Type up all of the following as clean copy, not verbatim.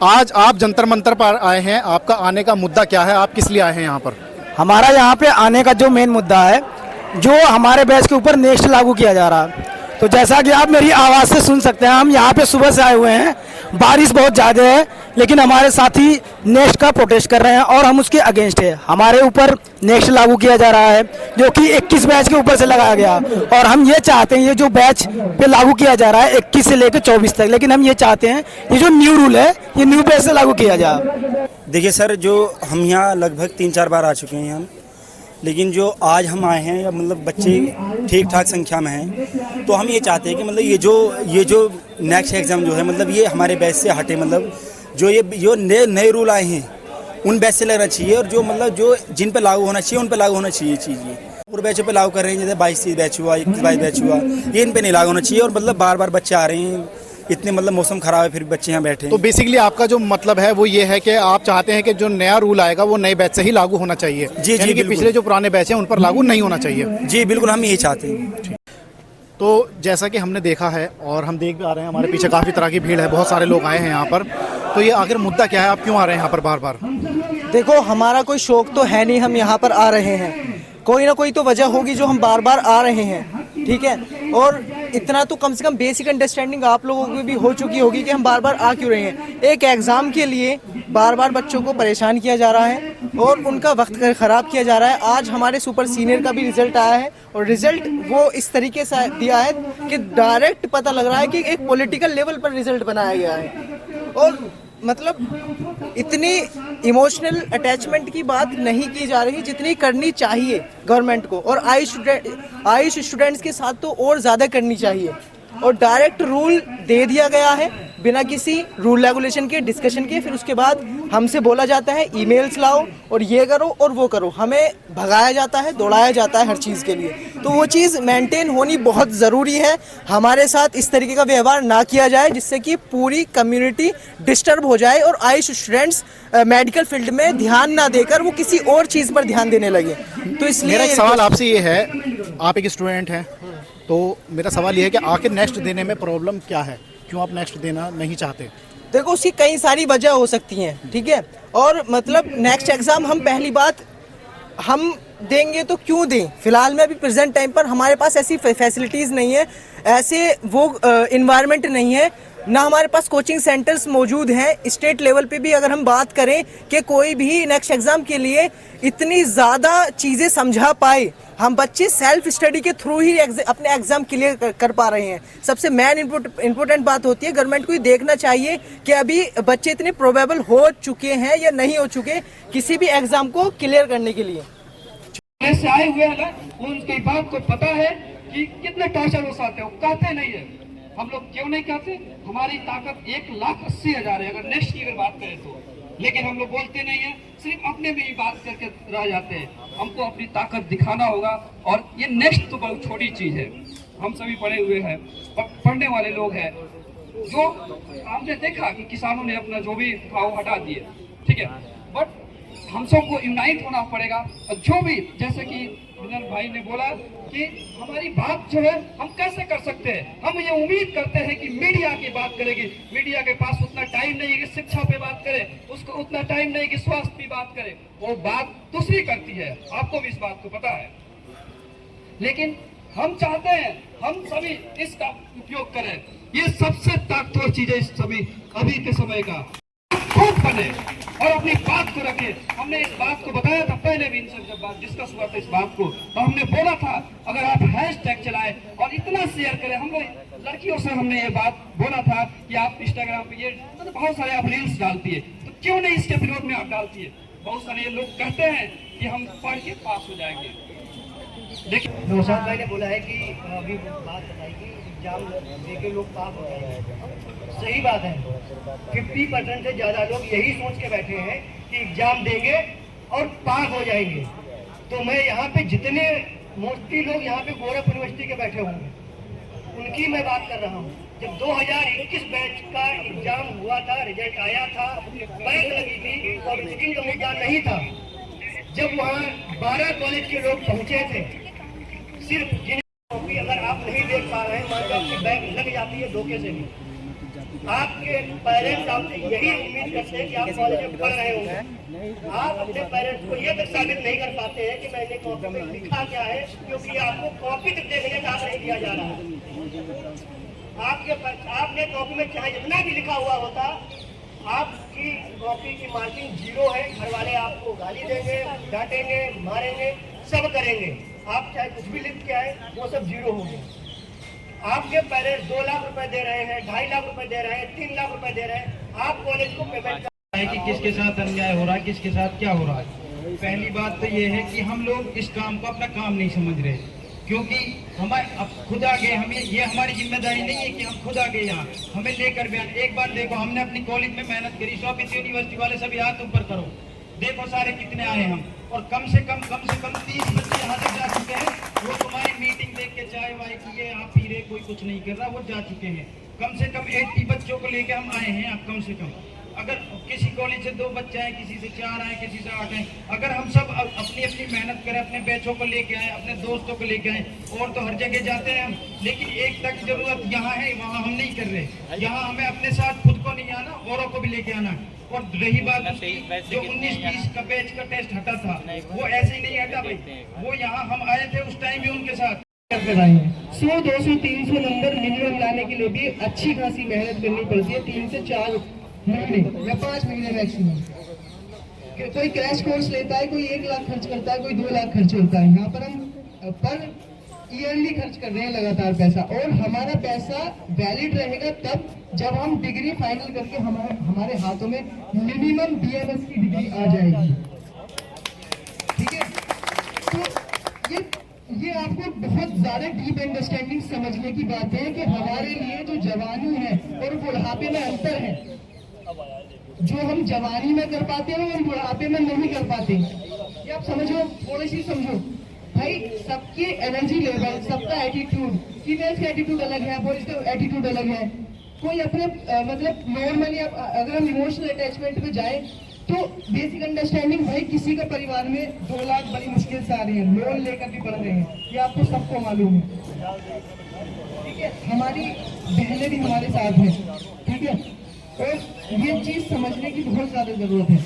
आज आप जंतर मंतर पर आए हैं, आपका आने का मुद्दा क्या है, आप किस लिए आए हैं यहाँ पर? हमारा यहाँ पे आने का जो मेन मुद्दा है, जो हमारे बैच के ऊपर नेक्स्ट लागू किया जा रहा है। तो जैसा कि आप मेरी आवाज़ से सुन सकते हैं, हम यहाँ पे सुबह से आए हुए हैं। बारिश बहुत ज़्यादा है, लेकिन हमारे साथी नेक्स्ट का प्रोटेस्ट कर रहे हैं और हम उसके अगेंस्ट है। हमारे ऊपर नेक्स्ट लागू किया जा रहा है, जो कि 21 बैच के ऊपर से लगाया गया, और हम ये चाहते हैं ये जो बैच पे लागू किया जा रहा है 21 से लेकर 24 तक, लेकिन हम ये चाहते हैं ये जो न्यू रूल है ये न्यू बैच से लागू किया जाए। देखिए सर, जो हम यहाँ लगभग 3-4 बार आ चुके हैं यहाँ, लेकिन जो आज हम आए हैं, या मतलब बच्चे ठीक ठाक संख्या में हैं, तो हम ये चाहते हैं कि मतलब ये जो नेक्स्ट एग्ज़ाम जो है, मतलब ये हमारे बैच से हटे, मतलब जो नए रूल आए हैं उन बैच से लगना चाहिए, और जो मतलब जो जिन पे लागू होना चाहिए उन पे लागू होना चाहिए चीज़। ये पूरे बैचों पे लागू कर रहे हैं, जैसे 22 बैच हुआ, 21 बैच हुआ, ये इन पे नहीं लागू होना चाहिए। और मतलब बार बार बच्चे आ रहे हैं, इतने मतलब मौसम खराब है फिर बच्चे यहाँ बैठे हैं। तो बेसिकली आपका जो मतलब है वो ये है कि आप चाहते हैं कि जो नया रूल आएगा वो नए बैच से ही लागू होना चाहिए। जी जी, कि पिछले जो पुराने बैच हैं उन पर लागू नहीं होना चाहिए। जी बिल्कुल, हम यही चाहते हैं। तो जैसा कि हमने देखा है और हम देख भी आ रहे हैं, हमारे पीछे काफ़ी तरह की भीड़ है, बहुत सारे लोग आए हैं यहाँ पर। तो ये आखिर मुद्दा क्या है, आप क्यों आ रहे हैं यहाँ पर बार बार? देखो, हमारा कोई शौक तो है नहीं, हम यहाँ पर आ रहे हैं, कोई ना कोई तो वजह होगी जो हम बार बार आ रहे हैं, ठीक है। और इतना तो कम से कम बेसिक अंडरस्टैंडिंग आप लोगों की भी हो चुकी होगी कि हम बार बार आ क्यों रहे हैं। एक एग्ज़ाम के लिए बार बार बच्चों को परेशान किया जा रहा है और उनका वक्त ख़राब किया जा रहा है। आज हमारे सुपर सीनियर का भी रिज़ल्ट आया है, और रिज़ल्ट वो इस तरीके से दिया है कि डायरेक्ट पता लग रहा है कि एक पॉलिटिकल लेवल पर रिज़ल्ट बनाया गया है। और मतलब इतनी इमोशनल अटैचमेंट की बात नहीं की जा रही जितनी करनी चाहिए गवर्नमेंट को, और आयुष स्टूडेंट्स के साथ तो और ज़्यादा करनी चाहिए। और डायरेक्ट रूल दे दिया गया है बिना किसी रूल रेगुलेशन के, डिस्कशन के। फिर उसके बाद हमसे बोला जाता है ईमेल्स लाओ और ये करो और वो करो, हमें भगाया जाता है, दौड़ाया जाता है हर चीज़ के लिए। तो वो चीज़ मेंटेन होनी बहुत ज़रूरी है। हमारे साथ इस तरीके का व्यवहार ना किया जाए जिससे कि पूरी कम्युनिटी डिस्टर्ब हो जाए और आयुष स्टूडेंट्स मेडिकल फील्ड में ध्यान ना देकर वो किसी और चीज़ पर ध्यान देने लगे। तो इसलिए मेरा एक सवाल आपसे ये है, आप एक स्टूडेंट हैं, तो मेरा सवाल ये है कि आखिर नेक्स्ट देने में प्रॉब्लम क्या है, क्यों आप नेक्स्ट देना नहीं चाहते? देखो, उसकी कई सारी वजह हो सकती हैं, ठीक है। और मतलब नेक्स्ट एग्ज़ाम हम पहली बात हम देंगे तो क्यों दें, फिलहाल में अभी प्रेजेंट टाइम पर हमारे पास ऐसी फैसिलिटीज़ नहीं है, ऐसे वो इन्वायरमेंट नहीं है, ना हमारे पास कोचिंग सेंटर्स मौजूद हैं। स्टेट लेवल पे भी अगर हम बात करें कि कोई भी नेक्स्ट एग्ज़ाम के लिए इतनी ज़्यादा चीज़ें समझा पाए, हम बच्चे सेल्फ स्टडी के थ्रू ही अपने एग्ज़ाम क्लियर कर पा रहे हैं। सबसे मेन इम्पोर्टेंट बात होती है, गवर्नमेंट को ये देखना चाहिए कि अभी बच्चे इतने प्रोबेबल हो चुके हैं या नहीं हो चुके किसी भी एग्ज़ाम को क्लियर करने के लिए। से आए हुए हैं ना, उनकी बात को पता है कि कितने टॉर्चर वो सहते हैं, कहते नहीं है। हम लोग क्यों नहीं कहते? हमारी ताकत 1,80,000 है अगर नेक्स्ट की अगर बात करें तो, लेकिन हम लोग बोलते नहीं है, सिर्फ अपने में ही बात करके रह जाते हैं। हमको अपनी ताकत दिखाना होगा, और ये नेक्स्ट तो बहुत छोटी चीज है। हम सभी पढ़े हुए हैं, पढ़ने वाले लोग हैं, जो हमने देखा कि किसानों ने अपना जो भी था वो हटा दिए, ठीक है। बट हम सबको यूनाइट होना पड़ेगा, और जो भी जैसे कि विनर भाई ने बोला कि हमारी बात जो है हम कैसे कर सकते हैं, हम ये उम्मीद करते हैं कि मीडिया की बात करेगी। मीडिया के पास उतना टाइम नहीं है कि शिक्षा पे बात करे, उसको उतना टाइम नहीं कि स्वास्थ्य पे बात करे, वो बात दूसरी करती है, आपको भी इस बात को पता है। लेकिन हम चाहते हैं हम सभी इसका उपयोग करें। ये सबसे ताकतवर चीज है इस समय, अभी के समय का खूब बने और अपनी बात को रखे। हमने इस बात को बताया था पहले भी, इनसे जब बात डिस्कस हुआ था इस बात को, तो हमने बोला था अगर आप हैशटैग चलाएं और इतना शेयर करें। हम लोग लड़कियों से हमने ये बात बोला था कि आप इंस्टाग्राम पे ये मतलब बहुत सारे आप रील्स डालती है, तो क्यों नहीं इसके विरोध में आप डालती है। बहुत सारे लोग कहते हैं कि हम पढ़ के पास हो जाएंगे, लेकिन नौशाद भाई ने बोला है कि अभी बात बताई कि एग्जाम देके लोग पास हो जाएंगे। सही बात है, 50% से ज़्यादा लोग यही सोच के बैठे हैं कि एग्जाम देंगे और पास हो जाएंगे। तो मैं यहाँ पे जितने मोस्टली लोग यहाँ पे गोरखपुर यूनिवर्सिटी के बैठे होंगे, उनकी मैं बात कर रहा हूँ। जब 2021 बैच का एग्जाम हुआ था, रिजल्ट आया था, बैंक लगी थी और विजिटिंग का मुद्दा नहीं था। जब वहाँ 12 कॉलेज के लोग पहुँचे थे, सिर्फ जिन अगर आप नहीं देख पा रहे हैं, मान लो आपकी बैंक लग जाती है धोखे से भी, आपके पेरेंट्स आपसे यही उम्मीद करते हैं कि आप कॉलेज में पढ़ रहे होंगे। आप अपने पेरेंट्स को ये तक साबित नहीं कर पाते हैं कि मैंने कॉपी में लिखा क्या है, क्योंकि आपको कॉपी तक देखने का नहीं दिया जा रहा है। आपने कॉपी में चाहे जितना भी लिखा हुआ होता, आपकी कॉपी की मार्किंग 0 है। घर वाले आपको गाली देंगे, डांटेंगे, मारेंगे, सब करेंगे। आप चाहे कुछ भी लिख के आए, वो सब 0 होंगे। आपके पेरेंट्स 2 लाख रुपए दे रहे हैं, 2.5 लाख रुपए दे रहे हैं, 3 लाख रुपए दे रहे हैं, आप कॉलेज को पेमेंट कर है कि किसके साथ अन्याय हो रहा है, किसके साथ क्या हो रहा है। पहली बात तो ये है कि हम लोग इस काम को अपना काम नहीं समझ रहे, क्योंकि हमारे अब खुद आ गए। हमें ये हमारी जिम्मेदारी नहीं है कि हम खुद आ गए यहाँ, हमें लेकर बयान। एक बार देखो, हमने अपनी कॉलेज में मेहनत करी। शॉपिस यूनिवर्सिटी वाले सभी हाथ ऊपर करो, देखो सारे कितने आए हम, और कम से कम 30 बच्चे यहाँ तक जा चुके हैं। वो तुम्हारी मीटिंग देख के चाय वाय की ये आप पी रहे, कोई कुछ नहीं कर रहा, वो जा चुके हैं। कम से कम 80 बच्चों को लेके हम आए हैं। अब कम से कम अगर किसी कॉलेज से 2 बच्चे आए, किसी से 4 आए, किसी से 8 आए, अगर हम सब अपनी अपनी मेहनत करें, अपने बैचों को लेके आए, अपने दोस्तों को लेके आए, और तो हर जगह जाते हैं हम, लेकिन एक तक जरूरत यहाँ है, वहाँ हम नहीं कर रहे। यहाँ हमें अपने साथ खुद को नहीं आना, औरों को भी लेके आना। और रही बात उसकी, जो 19-20 का बैच का टेस्ट हटा था, वो ऐसे ही नहीं हटा भाई। वो यहाँ हम आए थे उस टाइम भी उनके साथ 100, 200, 300 नंबर मिनिमम लाने के लिए भी अच्छी खासी मेहनत करनी पड़ती है। 3 से 4 महीने या 5 महीने मैक्सिमम। कोई क्रैश कोर्स लेता है, कोई 1 लाख खर्च करता है, कोई 2 लाख खर्च करता है। यहाँ पर हम पर ईयरली खर्च कर रहे हैं लगातार पैसा, और हमारा पैसा वैलिड रहेगा तब जब हम डिग्री फाइनल करके हमारे हाथों में मिनिमम BMS की डिग्री आ जाएगी। ठीक है, तो ये आपको बहुत ज्यादा डीप अंडरस्टैंडिंग समझने की बात है कि हमारे लिए जो जवानी है और बुढ़ापे में अंतर है। जो हम जवानी में कर पाते हैं, वो हम बुढ़ापे में नहीं कर पाते। ये आप समझो, थोड़ी सी समझो भाई। सबकी एनर्जी लेवल, सबका एटीट्यूड, फीमेल्स का एटीट्यूड अलग है, बॉयज का एटीट्यूड अलग है। कोई अपने मतलब नॉर्मली अगर हम इमोशनल अटैचमेंट में जाए तो बेसिक अंडरस्टैंडिंग भाई, किसी का परिवार में 2 लाख बड़ी मुश्किल से आ रही है, लोन लेकर भी पढ़ रहे हैं, ये आपको सबको मालूम है। ठीक है, हमारी बहनें भी हमारे साथ हैं। ठीक है, और ये चीज समझने की बहुत ज्यादा जरूरत है।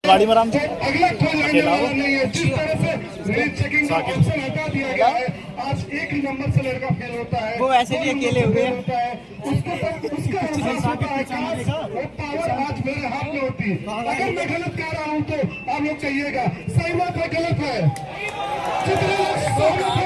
गाड़ी में आराम से अगला कोई लाने वाला नहीं है। जिस तरह से रेट चेकिंग का ऑप्शन हटा दिया गया है, आज 1 नंबर से लड़का फेल होता है, वो ऐसे भी अकेले हुए हैं। होता है, उसके बाद उसका एहसास होता है कि वो पावर आज मेरे हाथ में होती है। अगर मैं गलत कह रहा हूँ तो आप लोग कहिएगा, सही बात है, गलत है। जितने लोग सहमत हैं,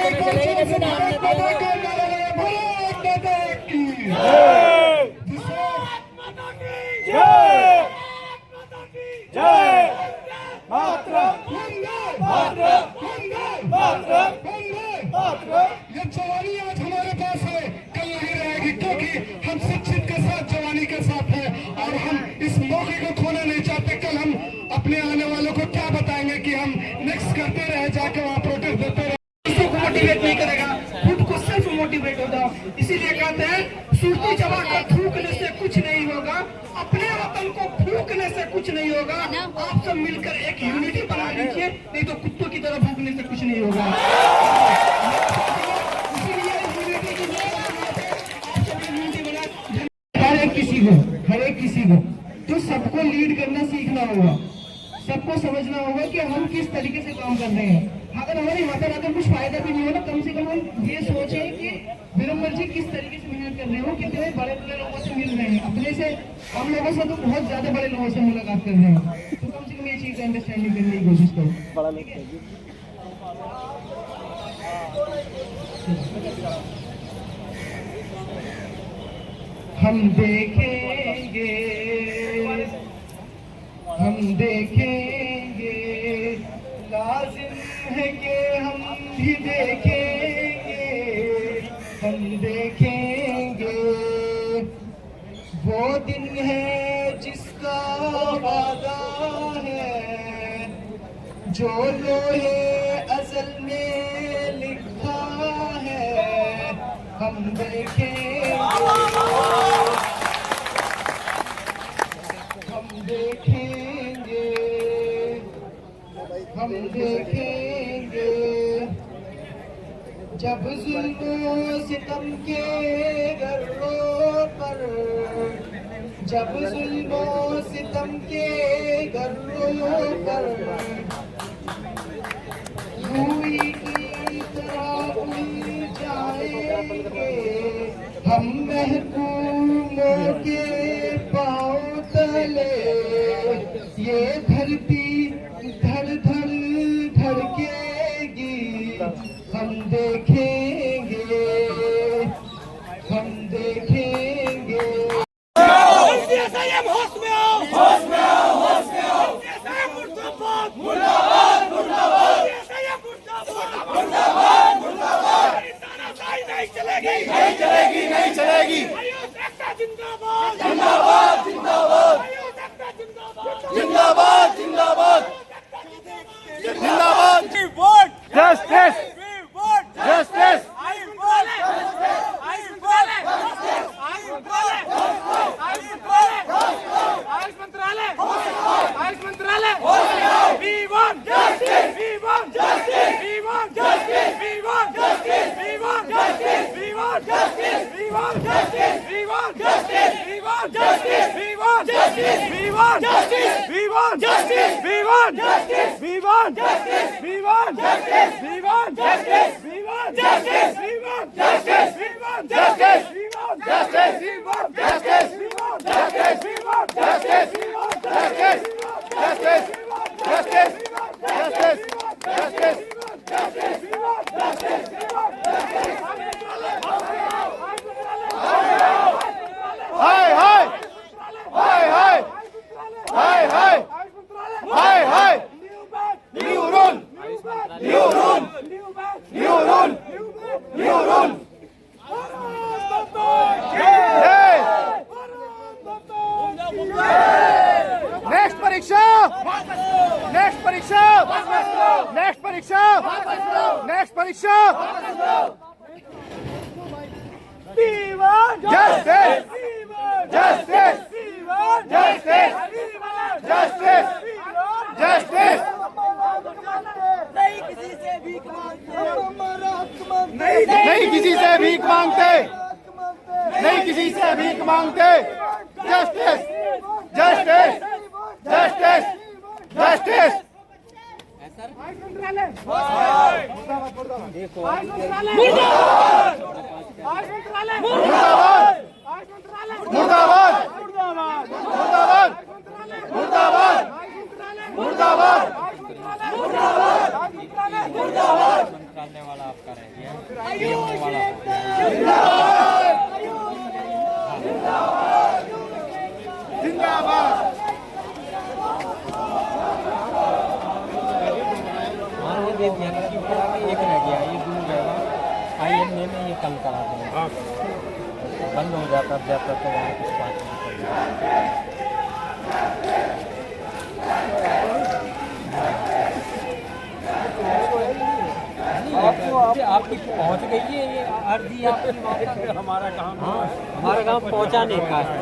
ये जवानी आज हमारे पास है, कल नहीं रहेगी, क्योंकि हम शिक्षित के साथ जवानी के साथ हैं, और हम इस मौके को खोना नहीं चाहते। कल हम अपने आने वालों को क्या बताएंगे कि हम नेक्स्ट करते रहे, जाके वहाँ प्रोटेस्ट देते रहे। दूसरों को मोटिवेट नहीं करेगा, खुद को सेल्फ मोटिवेट होगा। इसीलिए कहते हैं, सुर्ती चबा कर थूकने से कुछ नहीं होगा, अपने वतन को फूकने से कुछ नहीं होगा। आप सब मिलकर एक यूनिटी बना लीजिए, नहीं तो कुत्तों की तरह भूखने से कुछ नहीं होगा। इसीलिए यूनिटी की आप सब यूनिटी बना, हर एक किसी को तो सबको लीड करना सीखना होगा, सबको समझना होगा कि हम किस तरीके से काम कर रहे हैं। अगर हमारे अगर कुछ फायदा भी नहीं हो ना, कम से कम हम ये सोचें कि विरम्बर जी किस तरीके से मेहनत कर रहे हो, कितने बड़े बड़े लोगों से मिल रहे हैं। अपने से हम लोगों से तो बहुत ज्यादा बड़े लोगों से मुलाकात कर रहे हैं, तो कम से कम ये चीज अंडरस्टैंडिंग करने की कोशिश करो। हम देखेंगे, लाजिम है कि हम भी देखेंगे, हम देखेंगे। वो दिन है जिसका वादा है, जो लोहे अज़ल में लिखा है, हम देखेंगे, हम देखेंगे, हम देखेंगे। जब जुल्म सितम के गर्रों पर, जब जुल्म सितम के गर्रों पर रूई की तरह उड़ जाएंगे हम महकूमों के पाँव तले, ये धरती धड़ धड़ धड़केगी हम देखेंगे, हम देखेंगे। नहीं चलेगी, नहीं चलेगी। जिंदाबाद, जिंदाबाद, जिंदाबाद, जिंदाबाद, जिंदाबाद। जस्टिस, जस्टिस, नेक्स्ट परीक्षा, नेक्स्ट परीक्षा, नेक्स्ट परीक्षा, नेक्स्ट परीक्षा। Justice, justice, justice, justice, justice. नहीं किसी से भीख मांगते, नहीं किसी से भीख मांगते। Justice, justice, justice, justice. मुर्दाबाद, मुर्दाबाद, मुर्दाबाद, मुर्दाबाद, मुर्दाबाद, मुर्दाबाद। वाला आपका रह गया। जिंदाबाद। हाँ ये दे दिया कि एक रह गया, ये दूर रहेगा। INA में ये कल करा देंगे, बंद हो जाता तो वहाँ कुछ बात नहीं। आपकी पहुँच गई है ये अर्जी आपकी। हमारा काम, हाँ हमारा काम पहुँचाने का है।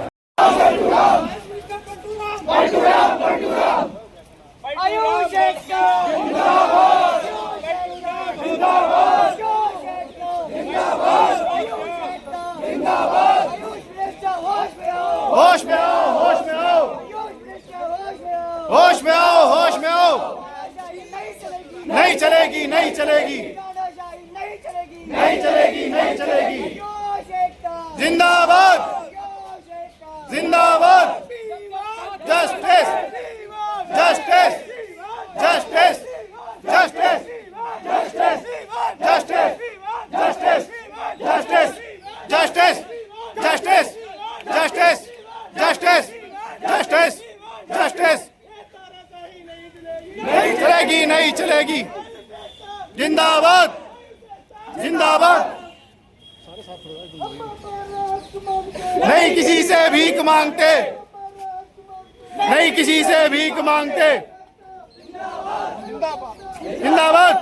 होश में आओ, होश में आओ, होश में आओ, होश में आओ। नहीं चलेगी, नहीं चलेगी, नहीं चलेगी, नहीं चलेगी। जिंदाबाद, जिंदाबाद। Justice, justice, justice, justice, justice, justice, justice, justice, justice, justice, justice, justice, justice, justice. नहीं चलेगी, नहीं चलेगी। जिंदाबाद, जिंदाबाद। नहीं किसी से भीख मांगते, नहीं किसी से भीख मांगते। जिंदाबाद,